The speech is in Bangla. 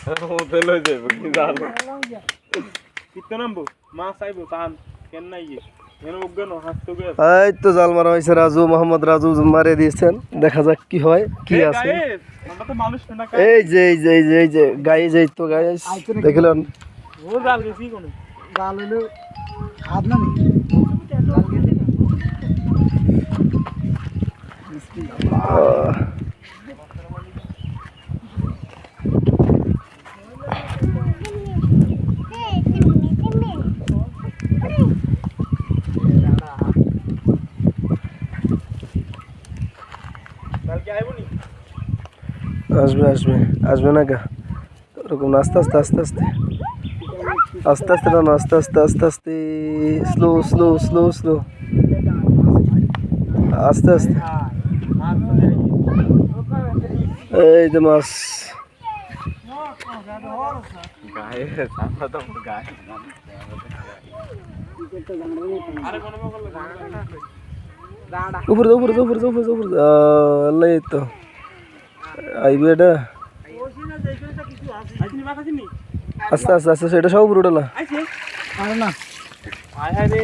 হোটেল হয়ে যাবে কি জানো কিতো নামবো মাছ আইবো তান কেন নাই এর অজ্ঞান হাসতো গে এই তো জাল মারা হয়েছে রাজু মোহাম্মদ রাজু মারিয়ে দিয়েছেন দেখা যাক কি হয় কি আছে আমরা তো মানুষ না এই যে গায়ে যাই তো গাইস দেখলেন ও জাল গেছি কোন জাল হলো হাত না নি কালকে আইবো নি আসবে না গা ওরকম না, আস্তে আস্তে আস্তে আস্তে আস্তে আস্তে না আস্তে আস্তে আস্তে আস্তে স্লো স্লো স্লো স্লো আস্তে আস্তে এই যে মাছ গায়ে সামনে তো গায়ে আরে কোন বগল উপরে উপরে উপরে উপরে উপরে আল্লাহ এই তো আইবে এটা আস্তে আস্তে আস্তে এটা সব উপরে উঠলা আরে না আয় হায় রে